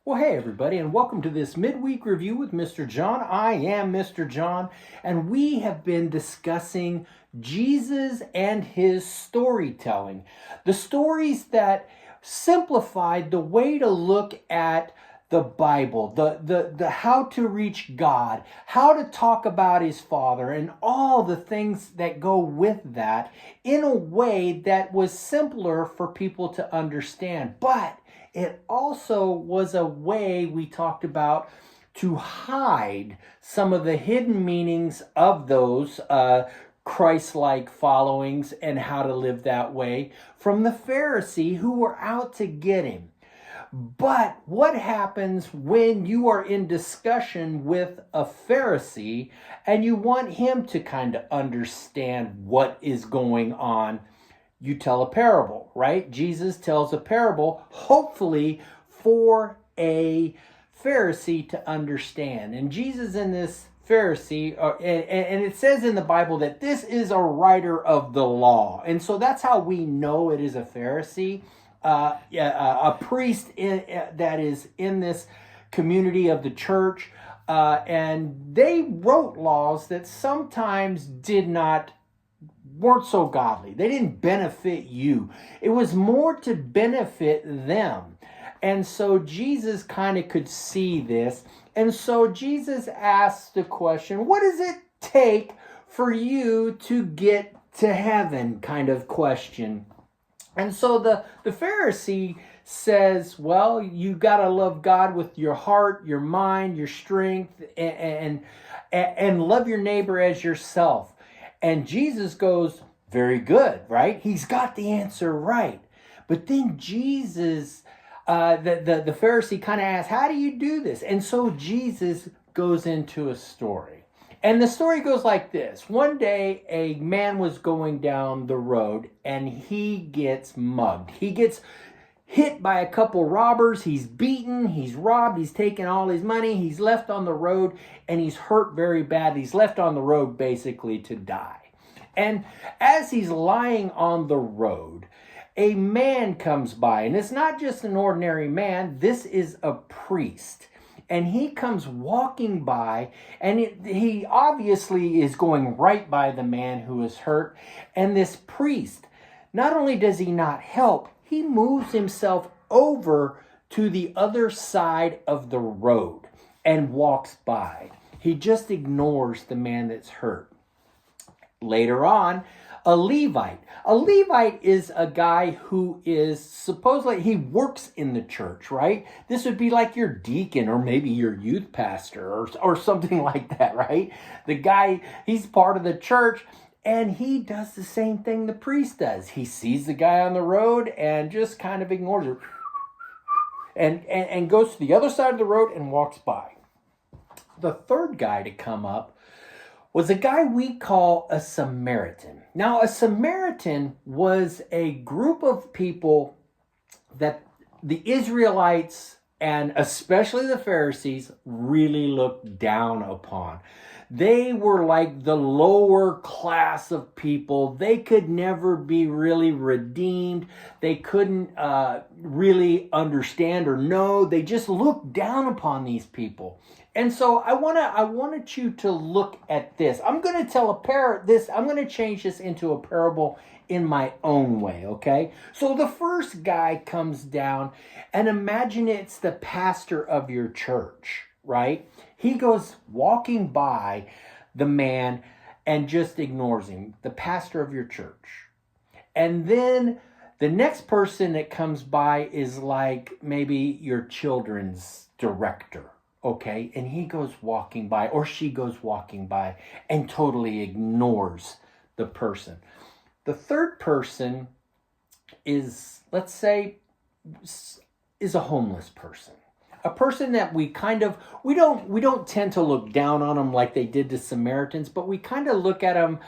Well, hey, everybody, and welcome to this midweek review with Mr. John. I am Mr. John, and we have been discussing Jesus and his storytelling. The stories that simplified the way to look at the Bible, the how to reach God, how to talk about his Father, and all the things that go with that in a way that was simpler for people to understand. But it also was a way we talked about to hide some of the hidden meanings of those Christ-like followings and how to live that way from the Pharisee who were out to get him. But what happens when you are in discussion with a Pharisee and you want him to kind of understand what is going on? You tell a parable, right? Jesus tells a parable, hopefully for a Pharisee to understand. And Jesus in this Pharisee, and it says in the Bible that this is a writer of the law. And so that's how we know it is a Pharisee, a priest that is in this community of the church. And they wrote laws that sometimes weren't so godly. They didn't benefit you. It was more to benefit them. And so Jesus kind of could see this. And so Jesus asked the question, what does it take for you to get to heaven? Kind of question. And so the Pharisee says, well, you got to love God with your heart, your mind, your strength, and love your neighbor as yourself. And Jesus goes, very good, right? He's got the answer right. But then Jesus, the Pharisee kind of asks, how do you do this? And so Jesus goes into a story. And the story goes like this. One day, a man was going down the road and he gets mugged. He gets hit by a couple robbers. He's beaten, he's robbed, he's taken all his money, he's left on the road, and he's hurt very bad. He's left on the road basically to die. And as he's lying on the road, a man comes by, and it's not just an ordinary man, this is a priest. And he comes walking by, and he obviously is going right by the man who is hurt. And this priest, not only does he not help, he moves himself over to the other side of the road and walks by. He just ignores the man that's hurt. Later on, a Levite. A Levite is a guy who is supposedly, he works in the church, right? This would be like your deacon or maybe your youth pastor or something like that, right? The guy, he's part of the church. And he does the same thing the priest does. He sees the guy on the road and just kind of ignores it. And goes to the other side of the road and walks by. The third guy to come up was a guy we call a Samaritan. Now, a Samaritan was a group of people that the Israelites and especially the Pharisees really looked down upon. They were like the lower class of people. They could never be really redeemed. They couldn't really understand or know. They just looked down upon these people. And so I wanted you to look at this. I'm going to tell I'm going to change this into a parable in my own way, okay? So the first guy comes down, and imagine it's the pastor of your church, right? He goes walking by the man and just ignores him, the pastor of your church. And then the next person that comes by is like maybe your children's director, okay? And he goes walking by, or she goes walking by and totally ignores the person. The third person is, let's say, is a homeless person. A person that we don't tend to look down on them like they did the Samaritans, but we kind of look at them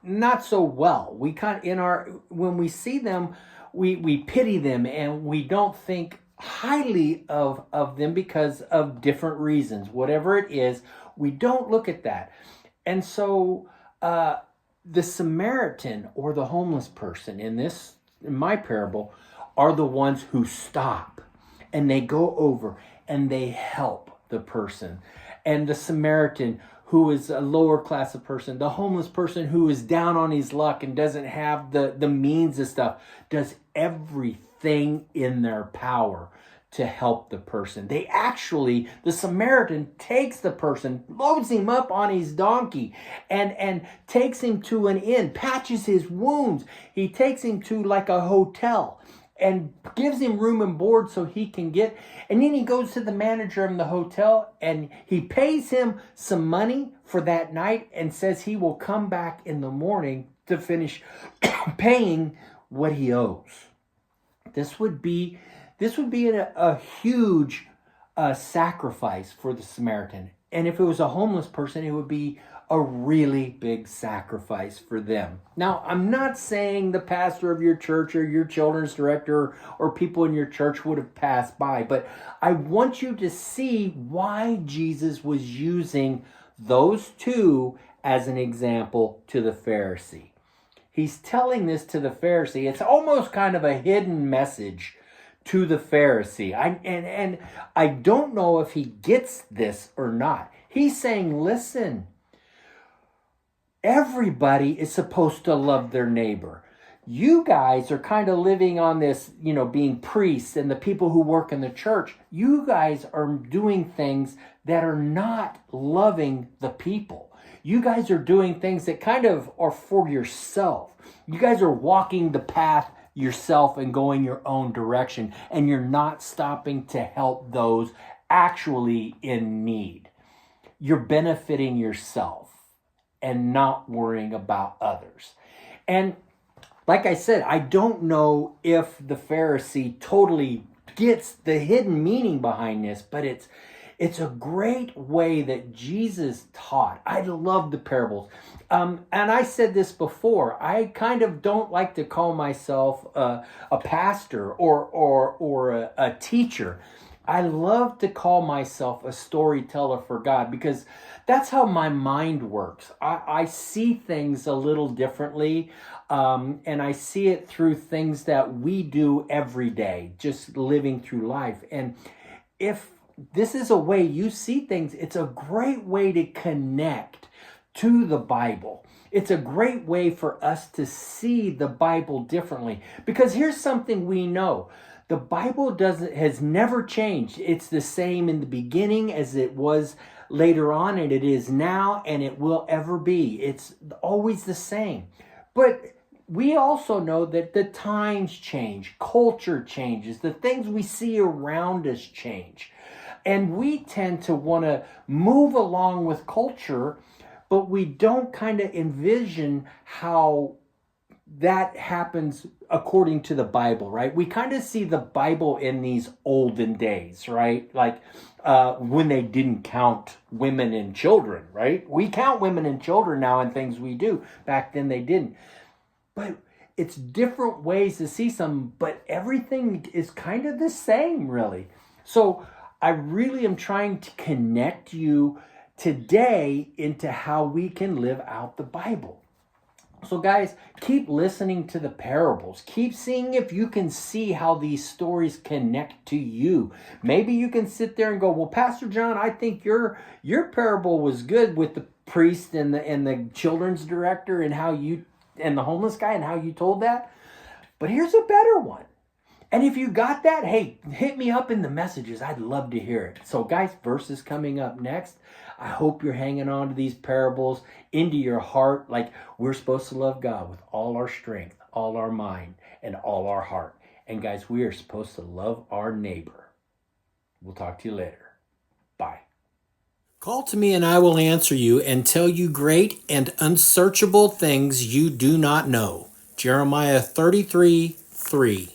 not so well. When we see them, we pity them and we don't think highly of them because of different reasons. Whatever it is, we don't look at that. And so the Samaritan or the homeless person in my parable are the ones who stop and they go over and they help the person. And the Samaritan, who is a lower class of person, the homeless person who is down on his luck and doesn't have the means of stuff, does everything in their power to help the person. The Samaritan takes the person, loads him up on his donkey, and takes him to an inn, patches his wounds. He takes him to like a hotel and gives him room and board so he can get, and then he goes to the manager of the hotel and he pays him some money for that night and says he will come back in the morning to finish paying what he owes. This would be a huge sacrifice for the Samaritan. And if it was a homeless person, it would be a really big sacrifice for them. Now, I'm not saying the pastor of your church or your children's director or people in your church would have passed by, but I want you to see why Jesus was using those two as an example to the Pharisee. He's telling this to the Pharisee. It's almost kind of a hidden message to the Pharisee. I don't know if he gets this or not. He's saying, listen, everybody is supposed to love their neighbor. You guys are kind of living on this, being priests and the people who work in the church. You guys are doing things that are not loving the people. You guys are doing things that kind of are for yourself. You guys are walking the path yourself and going your own direction, and you're not stopping to help those actually in need. You're benefiting yourself and not worrying about others. And like I said, I don't know if the Pharisee totally gets the hidden meaning behind this, but it's a great way that Jesus taught. I love the parables. And I said this before, I kind of don't like to call myself a pastor or a teacher. I love to call myself a storyteller for God because that's how my mind works. I see things a little differently, and I see it through things that we do every day, just living through life. And if this is a way you see things, it's a great way to connect to the Bible. It's a great way for us to see the Bible differently. Because here's something we know. The Bible has never changed. It's the same in the beginning as it was later on, and it is now, and it will ever be. It's always the same. But we also know that the times change, culture changes, the things we see around us change. And we tend to want to move along with culture, but we don't kind of envision how that happens according to the Bible, right? We kind of see the Bible in these olden days, right? Like when they didn't count women and children, right? We count women and children now in things we do. Back then they didn't. But it's different ways to see some, but everything is kind of the same, really. So I really am trying to connect you today into how we can live out the Bible. So guys, keep listening to the parables. Keep seeing if you can see how these stories connect to you. Maybe you can sit there and go, well, Pastor John, I think your parable was good with the priest and the children's director and the homeless guy and how you told that. But here's a better one. And if you got that, hey, hit me up in the messages. I'd love to hear it. So guys, verses coming up next. I hope you're hanging on to these parables into your heart like we're supposed to love God with all our strength, all our mind, and all our heart. And guys, we are supposed to love our neighbor. We'll talk to you later. Bye. Call to me and I will answer you and tell you great and unsearchable things you do not know. Jeremiah 33:3.